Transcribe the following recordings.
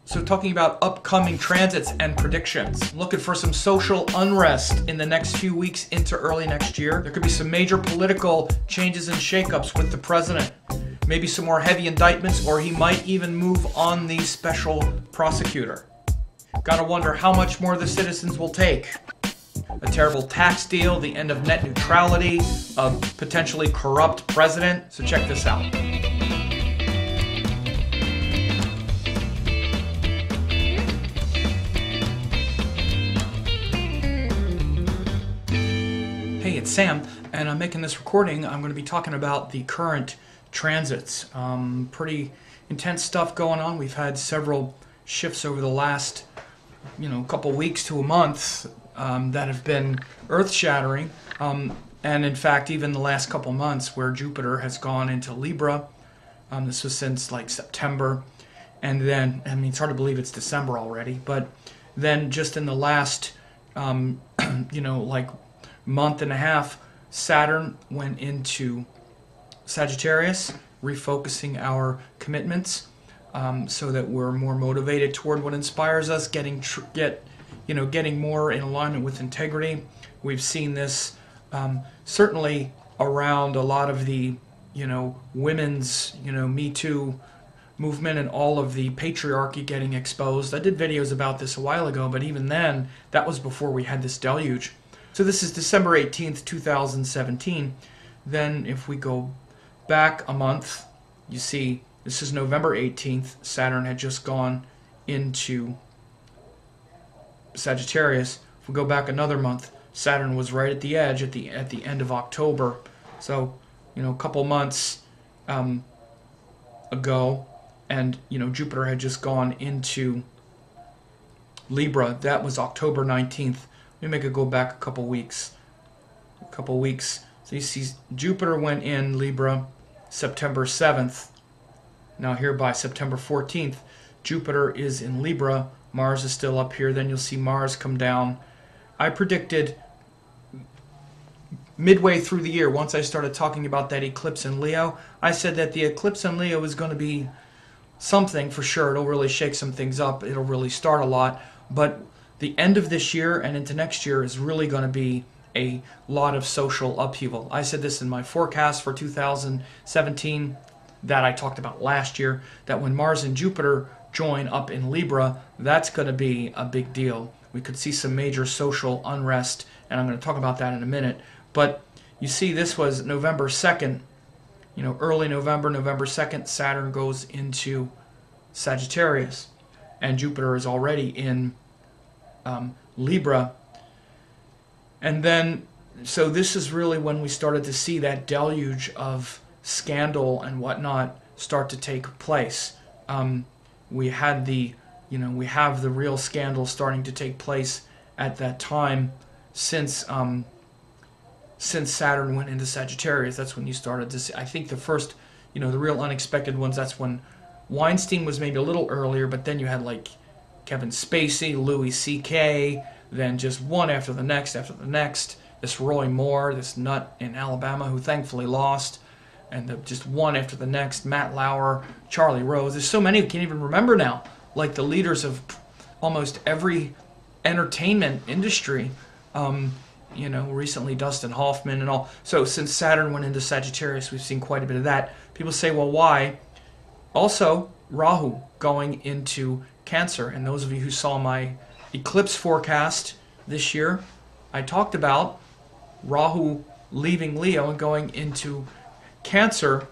So talking about upcoming transits and predictions. Looking for some social unrest in the next few weeks into early next year. There could be some major political changes and shakeups with the president. Maybe some more heavy indictments, or he might even move on the special prosecutor. Gotta wonder how much more the citizens will take. A terrible tax deal, the end of net neutrality, a potentially corrupt president. So check this out. Hey, it's Sam, and I'm making this recording. I'm going to be talking about the current transits. Pretty intense stuff going on. We've had several shifts over the last, couple weeks to a month that have been earth-shattering. And in fact, even the last couple months where Jupiter has gone into Libra. This was since like September. And then, it's hard to believe it's December already. But then just in the last, month and a half, Saturn went into Sagittarius, refocusing our commitments so that we're more motivated toward what inspires us, getting more in alignment with integrity. We've seen this certainly around a lot of the women's Me Too movement and all of the patriarchy getting exposed. I did videos about this a while ago, but even then, that was before we had this deluge. So this is December 18th, 2017. Then if we go back a month, you see this is November 18th. Saturn had just gone into Sagittarius. If we go back another month, Saturn was right at the edge at the end of October. So, a couple months ago, and Jupiter had just gone into Libra. That was October 19th. Let me make it go back a couple weeks. So you see Jupiter went in Libra September 7th. Now here by September 14th, Jupiter is in Libra. Mars is still up here. Then you'll see Mars come down. I predicted midway through the year, once I started talking about that eclipse in Leo, I said that the eclipse in Leo is going to be something for sure. It'll really shake some things up. It'll really start a lot. But the end of this year and into next year is really going to be a lot of social upheaval. I said this in my forecast for 2017 that I talked about last year, that when Mars and Jupiter join up in Libra, that's going to be a big deal. We could see some major social unrest, and I'm going to talk about that in a minute. But you see, this was November 2nd, early November, November 2nd, Saturn goes into Sagittarius, and Jupiter is already in Libra. And then, so this is really when we started to see that deluge of scandal and whatnot start to take place. We had we have the real scandal starting to take place at that time since Saturn went into Sagittarius. That's when you started to see, I think the first, the real unexpected ones, that's when Weinstein was maybe a little earlier, but then you had like Kevin Spacey, Louis C.K., then just one after the next, this Roy Moore, this nut in Alabama who thankfully lost, and just one after the next, Matt Lauer, Charlie Rose. There's so many we can't even remember now, like the leaders of almost every entertainment industry, recently Dustin Hoffman and all. So since Saturn went into Sagittarius, we've seen quite a bit of that. People say, well, why? Also, Rahu going into Cancer, and those of you who saw my eclipse forecast this year, I talked about Rahu leaving Leo and going into Cancer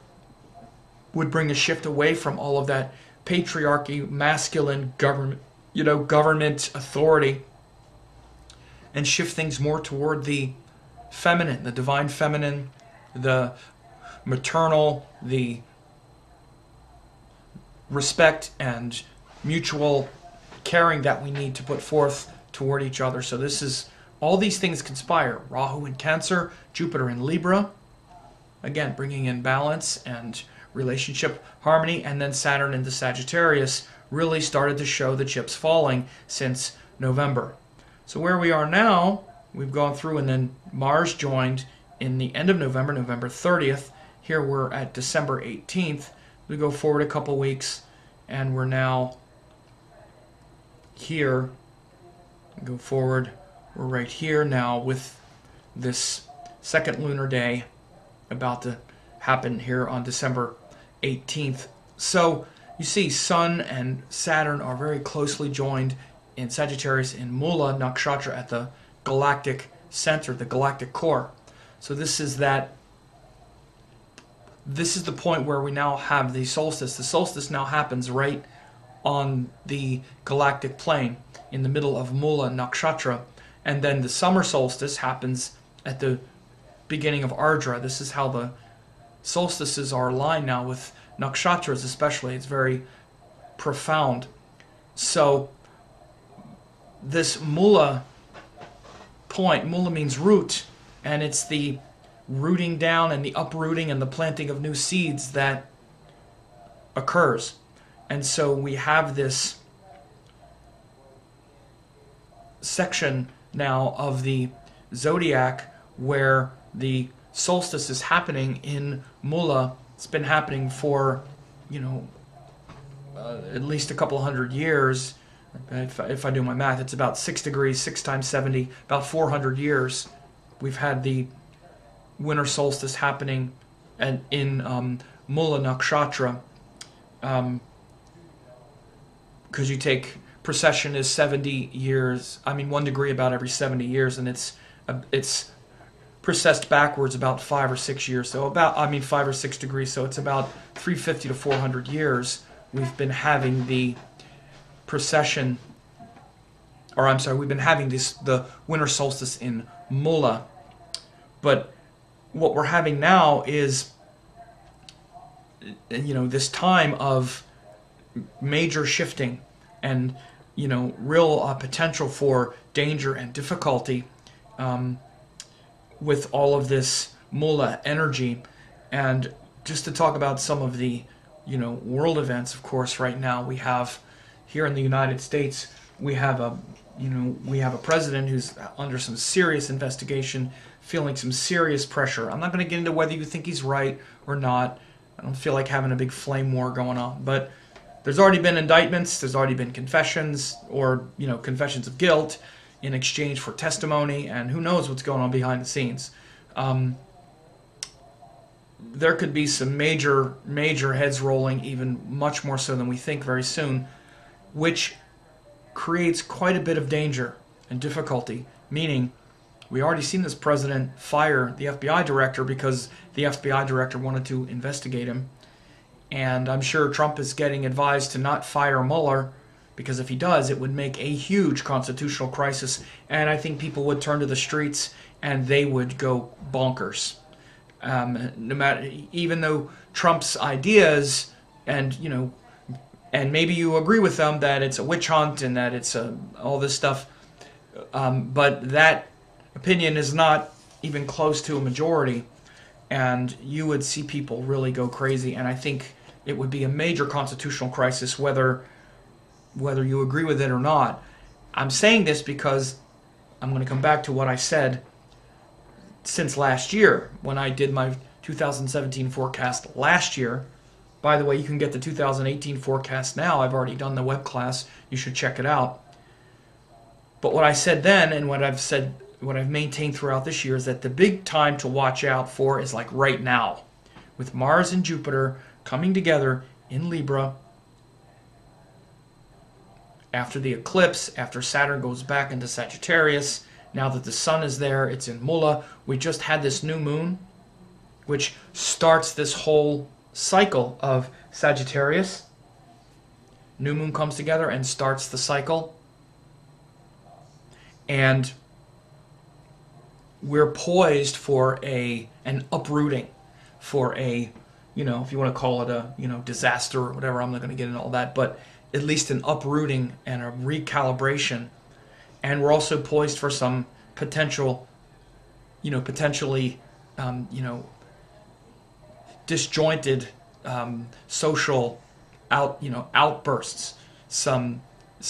would bring a shift away from all of that patriarchy, masculine government, government authority, and shift things more toward the feminine, the divine feminine, the maternal, the respect and mutual caring that we need to put forth toward each other. So this is, all these things conspire. Rahu in Cancer, Jupiter in Libra, again bringing in balance and relationship harmony, and then Saturn into Sagittarius really started to show the chips falling since November. So where we are now, we've gone through, and then Mars joined in the end of November, November 30th. Here we're at December 18th. We go forward a couple weeks, and we're now here, go forward, we're right here now with this second lunar day about to happen here on December 18th. So you see Sun and Saturn are very closely joined in Sagittarius in Mula Nakshatra at the galactic center, the galactic core. So this is the point where we now have the solstice. The solstice now happens right on the galactic plane in the middle of Mula Nakshatra, and then the summer solstice happens at the beginning of Ardra. This is how the solstices are aligned now with nakshatras, especially. It's very profound. So this Mula point, Mula means root, and it's the rooting down and the uprooting and the planting of new seeds that occurs. And so we have this section now of the zodiac where the solstice is happening in Mula. It's been happening for, at least a couple hundred years. If I do my math, it's about 6 degrees, 6 times 70, about 400 years. We've had the winter solstice happening in Mula Nakshatra. Because you take precession is 70 years, 1 degree about every 70 years, and it's precessed backwards about 5 or 6 years, so 5 or 6 degrees, so it's about 350 to 400 years we've been having the precession, we've been having the winter solstice in Mula. But what we're having now is, this time of major shifting and, real potential for danger and difficulty with all of this Mula energy. And just to talk about some of the, world events, of course, right now we have here in the United States, we have a president who's under some serious investigation, feeling some serious pressure. I'm not going to get into whether you think he's right or not. I don't feel like having a big flame war going on, but there's already been indictments, there's already been confessions, or, confessions of guilt in exchange for testimony, and who knows what's going on behind the scenes. There could be some major heads rolling, even much more so than we think very soon, which creates quite a bit of danger and difficulty, meaning we already seen this president fire the FBI director because the FBI director wanted to investigate him. And I'm sure Trump is getting advised to not fire Mueller, because if he does, it would make a huge constitutional crisis, and I think people would turn to the streets and they would go bonkers. No matter, even though Trump's ideas, and and maybe you agree with them that it's a witch hunt and that it's all this stuff, but that opinion is not even close to a majority, and you would see people really go crazy. And I think it would be a major constitutional crisis whether you agree with it or not. I'm saying this because I'm going to come back to what I said since last year when I did my 2017 forecast last year. By the way, you can get the 2018 forecast now. I've already done the web class. You should check it out. But what I said then, and what I've maintained throughout this year, is that the big time to watch out for is like right now, with Mars and Jupiter coming together in Libra after the eclipse, after Saturn goes back into Sagittarius. Now that the sun is there, it's in Mula. We just had this new moon, which starts this whole cycle of Sagittarius. New moon comes together and starts the cycle. And we're poised for an uprooting, for a, if you want to call it a, disaster or whatever. I'm not going to get into all that, but at least an uprooting and a recalibration. And we're also poised for some potentially, disjointed social outbursts. Some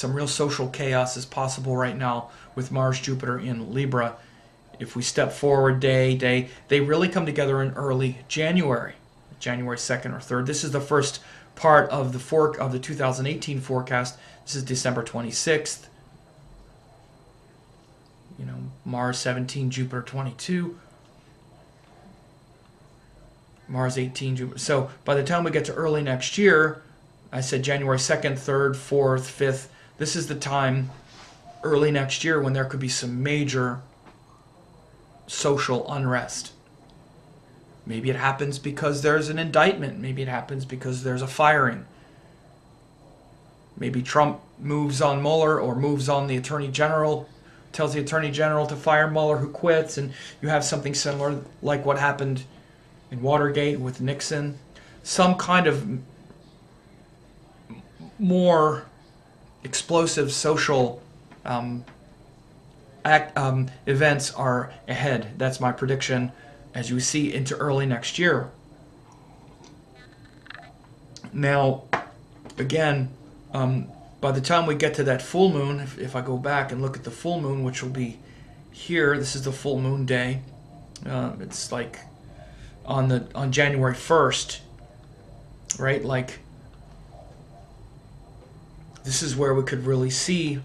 real social chaos is possible right now with Mars, Jupiter in Libra. If we step forward they really come together in early January 2nd or 3rd. This is the first part of the 2018 forecast. This is December 26th. You know, Mars 17, Jupiter 22. Mars 18, Jupiter. So by the time we get to early next year, I said January 2nd, 3rd, 4th, 5th. This is the time early next year when there could be some major social unrest. Maybe it happens because there's an indictment. Maybe it happens because there's a firing. Maybe Trump moves on Mueller or moves on the Attorney General, tells the Attorney General to fire Mueller, who quits, and you have something similar like what happened in Watergate with Nixon. Some kind of more explosive social events are ahead. That's my prediction as you see into early next year. Now, again, by the time we get to that full moon, if I go back and look at the full moon, which will be here, this is the full moon day. It's like on January 1st, right? Like, this is where we could really see,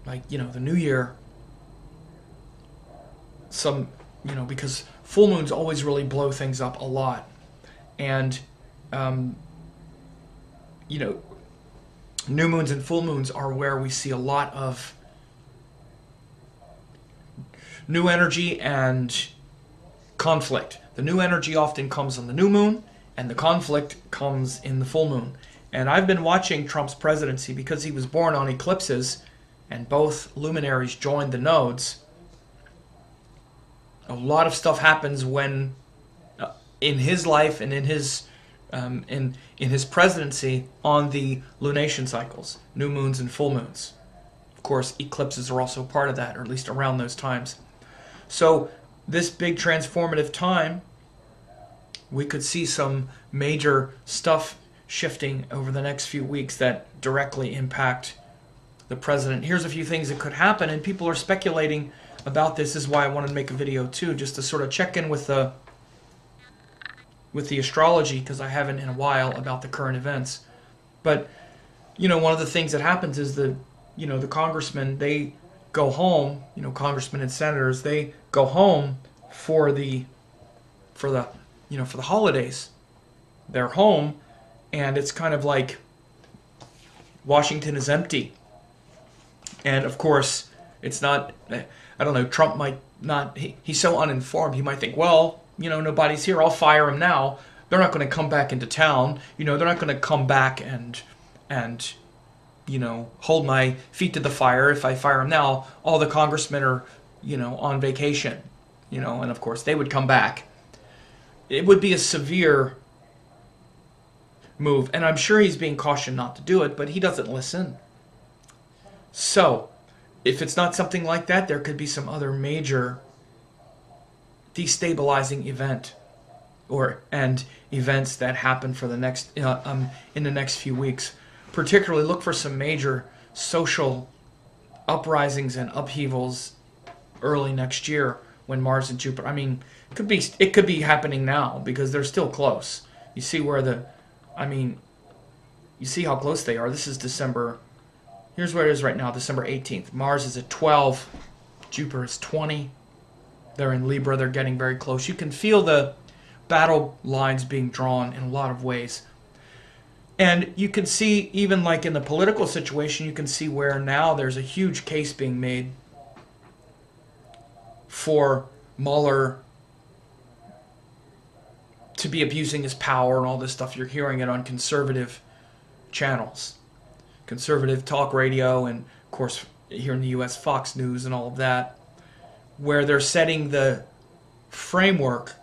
like, you know, the new year. Some, you know, because full moons always really blow things up a lot. And, you know, new moons and full moons are where we see a lot of new energy and conflict. The new energy often comes on the new moon, and the conflict comes in the full moon. And I've been watching Trump's presidency because he was born on eclipses, and both luminaries joined the nodes. A lot of stuff happens when, in his life and in his presidency, on the lunation cycles, new moons and full moons. Of course, eclipses are also part of that, or at least around those times. So this big transformative time, we could see some major stuff shifting over the next few weeks that directly impact the president. Here's a few things that could happen, and people are speculating about this. This is why I wanted to make a video too, just to sort of check in with the astrology, because I haven't in a while, about the current events. But, you know, one of the things that happens is the congressmen, they go home, you know, congressmen and senators, they go home for the holidays. They're home, and it's kind of like Washington is empty. And of course, it's not, I don't know, Trump might not, he's so uninformed, he might think, well, you know, nobody's here, I'll fire him now. They're not going to come back into town. You know, they're not going to come back and you know, hold my feet to the fire if I fire him now. All the congressmen are, you know, on vacation, you know, and of course they would come back. It would be a severe move, and I'm sure he's being cautioned not to do it, but he doesn't listen. So, if it's not something like that, there could be some other major destabilizing event and events that happen for the next in the next few weeks. Particularly look for some major social uprisings and upheavals early next year when Mars and Jupiter, I mean, it could be happening now because they're still close. You see where you see how close they are. This is December. Here's where it is right now, December 18th. Mars is at 12, Jupiter is 20. They're in Libra, they're getting very close. You can feel the battle lines being drawn in a lot of ways. And you can see, even like in the political situation, you can see where now there's a huge case being made for Mueller to be abusing his power and all this stuff. You're hearing it on conservative channels, conservative talk radio, and of course here in the US, Fox News and all of that, where they're setting the framework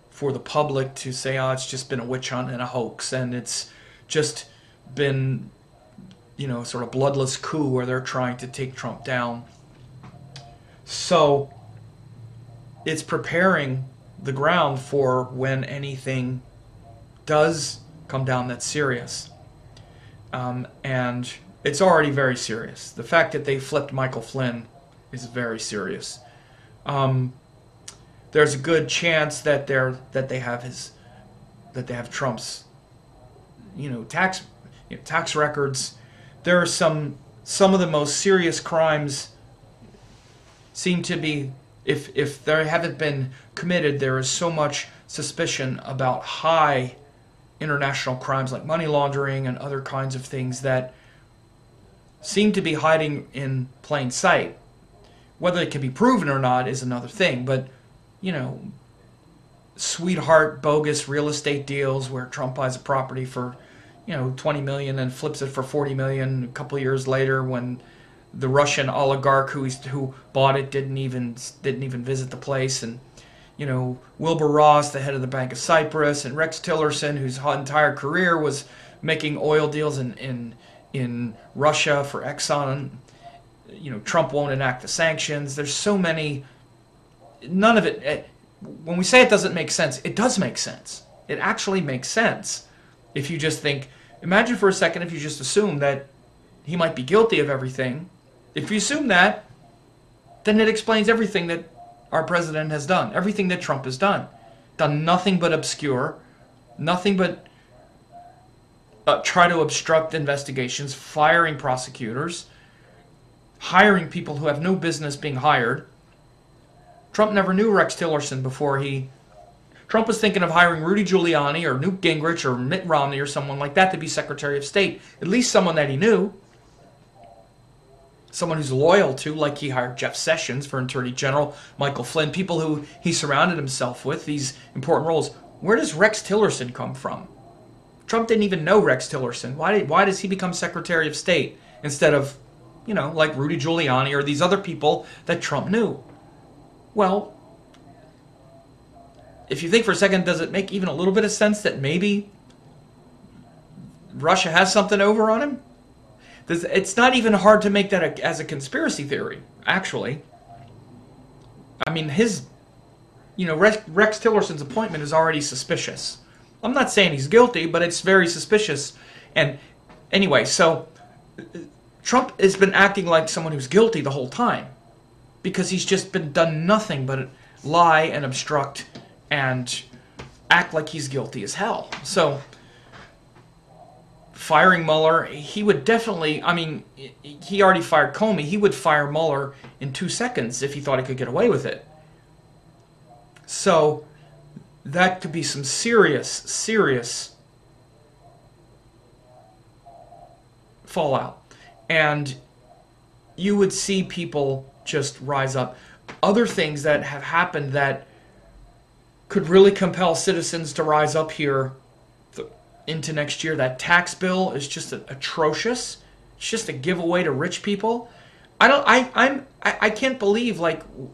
for the public to say, oh, it's just been a witch hunt and a hoax, and it's just been, you know, sort of bloodless coup where they're trying to take Trump down. So it's preparing the ground for when anything does come down that's serious. And it's already very serious. The fact that they flipped Michael Flynn is very serious. There's a good chance that they have Trump's, tax records. There are some of the most serious crimes seem to be, if they haven't been committed, there is so much suspicion about high international crimes like money laundering and other kinds of things that seem to be hiding in plain sight. Whether it can be proven or not is another thing, but, sweetheart bogus real estate deals where Trump buys a property for, 20 million and flips it for 40 million a couple of years later, when the Russian oligarch who bought it didn't even visit the place, and Wilbur Ross, the head of the Bank of Cyprus, and Rex Tillerson, whose entire career was making oil deals in Russia for Exxon. Trump won't enact the sanctions. There's so many. None of it. When we say it doesn't make sense, it does make sense. It actually makes sense. If you just think, imagine for a second if you just assume that he might be guilty of everything. If you assume that, then it explains everything that our president has done, everything that Trump has done. Done nothing but obscure, nothing but try to obstruct investigations, firing prosecutors, hiring people who have no business being hired. Trump never knew Rex Tillerson before Trump was thinking of hiring Rudy Giuliani or Newt Gingrich or Mitt Romney or someone like that to be Secretary of State. At least someone that he knew. Someone who's loyal to, like he hired Jeff Sessions for Attorney General, Michael Flynn, people who he surrounded himself with, these important roles. Where does Rex Tillerson come from? Trump didn't even know Rex Tillerson. Why does he become Secretary of State instead of, like Rudy Giuliani or these other people that Trump knew? Well, if you think for a second, does it make even a little bit of sense that maybe Russia has something over on him? It's not even hard to make that as a conspiracy theory, actually. I mean, Rex Tillerson's appointment is already suspicious. I'm not saying he's guilty, but it's very suspicious. And anyway, so Trump has been acting like someone who's guilty the whole time because he's just been done nothing but lie and obstruct and act like he's guilty as hell. So firing Mueller, he would definitely, he already fired Comey. He would fire Mueller in 2 seconds if he thought he could get away with it. So that could be some serious fallout. And you would see people just rise up. Other things that have happened that could really compel citizens to rise up here into next year. That tax bill is just atrocious. It's just a giveaway to rich people. I can't believe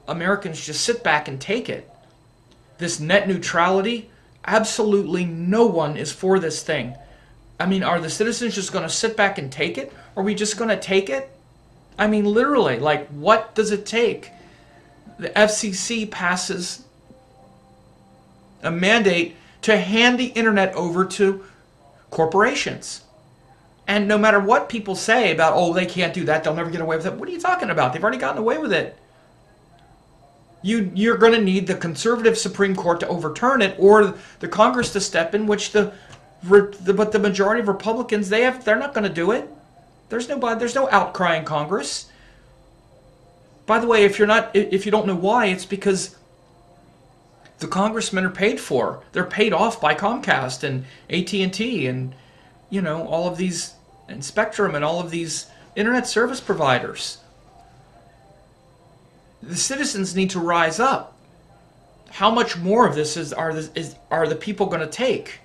Americans just sit back and take it. This net neutrality, absolutely no one is for this thing. Are the citizens just going to sit back and take it? Are we just going to take it? Literally, what does it take? The FCC passes a mandate to hand the internet over to corporations. And no matter what people say about, oh, they can't do that, they'll never get away with it. What are you talking about? They've already gotten away with it. You're going to need the conservative Supreme Court to overturn it, or the Congress to step in, which but the majority of Republicans, they're not going to do it. There's no outcry in Congress. By the way, if you don't know why, it's because the congressmen are paid for. They're paid off by Comcast and AT&T and all of these, and Spectrum and all of these internet service providers. The citizens need to rise up. How much more of this are the people going to take?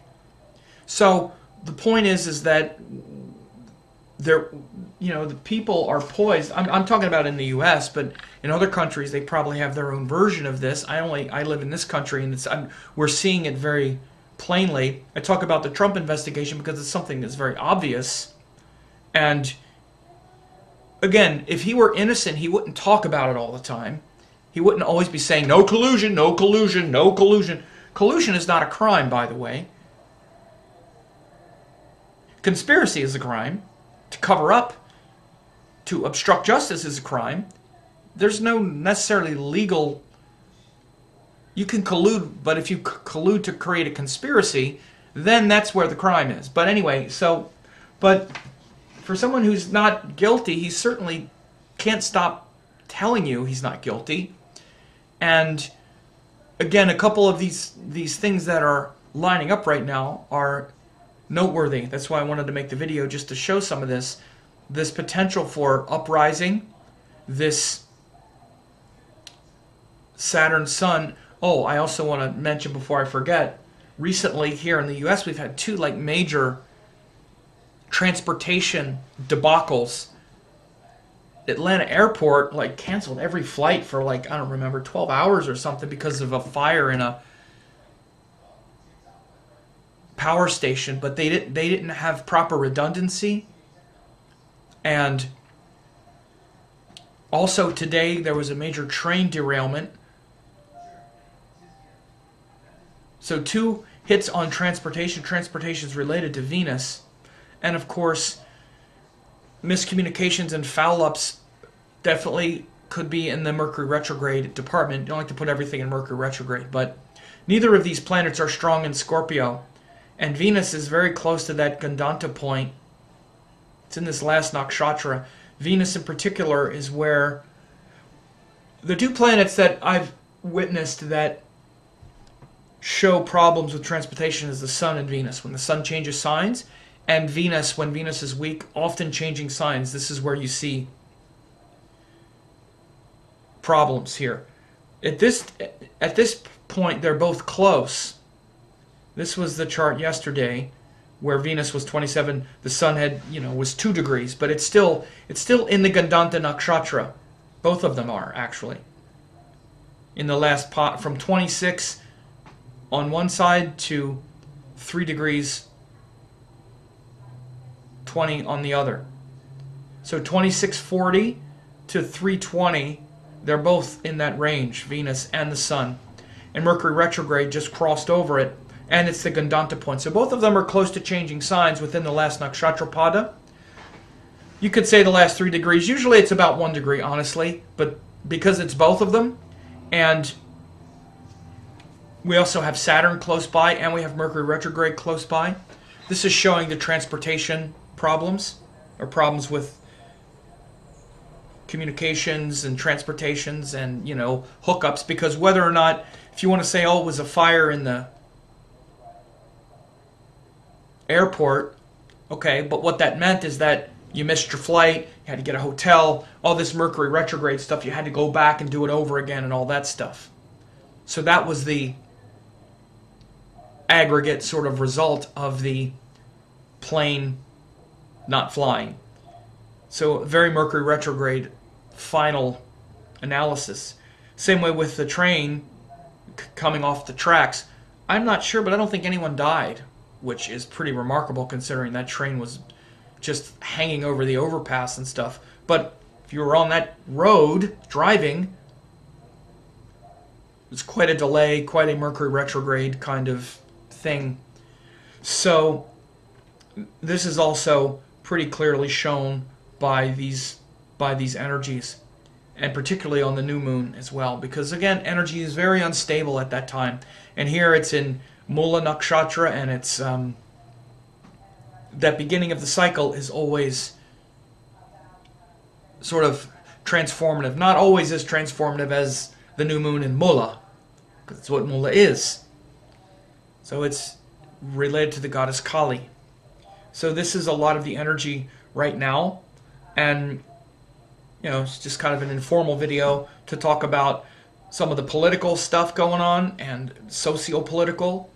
So the point is that the people are poised. I'm talking about in the U.S., but in other countries they probably have their own version of this. I live in this country, and we're seeing it very plainly. I talk about the Trump investigation because it's something that's very obvious. And again, if he were innocent, he wouldn't talk about it all the time. He wouldn't always be saying, no collusion, no collusion, no collusion. Collusion is not a crime, by the way. Conspiracy is a crime. To cover up, to obstruct justice is a crime. There's no necessarily legal... You can collude, but if you collude to create a conspiracy, then that's where the crime is. But anyway, so, but for someone who's not guilty, he certainly can't stop telling you he's not guilty. And again, a couple of these things that are lining up right now are noteworthy. That's why I wanted to make the video, just to show some of this potential for uprising, this Saturn Sun. Oh, I also want to mention before I forget, recently here in the US we've had two major transportation debacles. Atlanta airport canceled every flight for I don't remember, 12 hours or something because of a fire in a power station, but they didn't have proper redundancy. And also today there was a major train derailment. So two hits on transportation. Transportation is related to Venus. And of course, miscommunications and foul-ups definitely could be in the Mercury retrograde department. You don't like to put everything in Mercury retrograde, but neither of these planets are strong in Scorpio. And Venus is very close to that Gandanta point. It's in this last nakshatra. Venus in particular is where the two planets that I've witnessed that show problems with transportation is the Sun and Venus. When the Sun changes signs, and Venus, when Venus is weak, often changing signs. This is where you see problems here. At this point, they're both close. This was the chart yesterday, where Venus was 27. The Sun had, was 2 degrees, but it's still in the Gandanta nakshatra. Both of them are actually in the last pot, from 26 on one side to 3 degrees 20 on the other. So 2640 to 320, they're both in that range, Venus and the Sun. And Mercury retrograde just crossed over it, and it's the Gandanta point. So both of them are close to changing signs within the last nakshatra pada. You could say the last 3 degrees. Usually it's about 1 degree, honestly, but because it's both of them, and we also have Saturn close by, and we have Mercury retrograde close by. This is showing the transportation problems, or problems with communications and transportations and, hookups, because whether or not, if you want to say, oh, it was a fire in the airport, okay, but what that meant is that you missed your flight, you had to get a hotel, all this Mercury retrograde stuff, you had to go back and do it over again and all that stuff. So that was the aggregate sort of result of the plane not flying. So very Mercury retrograde final analysis. Same way with the train coming off the tracks. I'm not sure, but I don't think anyone died, which is pretty remarkable considering that train was just hanging over the overpass and stuff. But if you were on that road driving, it was quite a delay, quite a Mercury retrograde kind of thing. So this is also pretty clearly shown by these energies, and particularly on the new moon as well, because again, energy is very unstable at that time. And here it's in Mula Nakshatra, and it's that beginning of the cycle is always sort of transformative. Not always as transformative as the new moon in Mula, because it's what Mula is. So it's related to the goddess Kali. So this is a lot of the energy right now, and it's just kind of an informal video to talk about some of the political stuff going on and socio-political.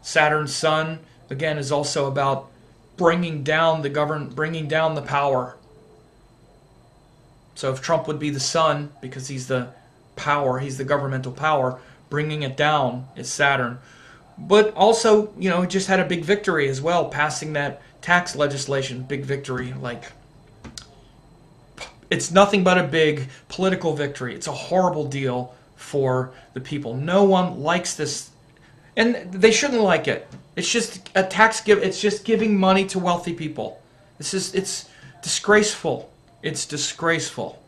Saturn Sun again is also about bringing down the bringing down the power. So if Trump would be the Sun, because he's the power, he's the governmental power, bringing it down is Saturn. But also, he just had a big victory as well, passing that tax legislation, big victory. It's nothing but a big political victory. It's a horrible deal for the people. No one likes this, and they shouldn't like it. It's just a tax it's just giving money to wealthy people. It's disgraceful. It's disgraceful.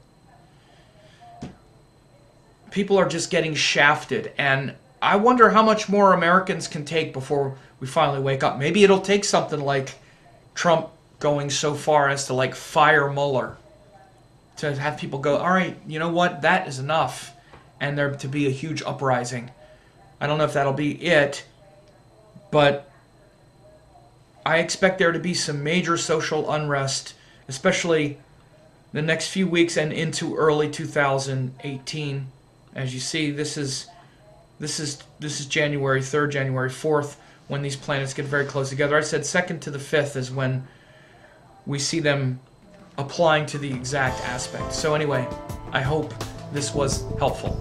People are just getting shafted, and I wonder how much more Americans can take before we finally wake up. Maybe it'll take something like Trump going so far as to like fire Mueller, to have people go, all right, you know what, that is enough, and there to be a huge uprising. I don't know if that'll be it, but I expect there to be some major social unrest, especially the next few weeks and into early 2018. As you see, this is January 3rd, January 4th, when these planets get very close together. I said 2nd to the 5th is when we see them applying to the exact aspect. So anyway, I hope this was helpful.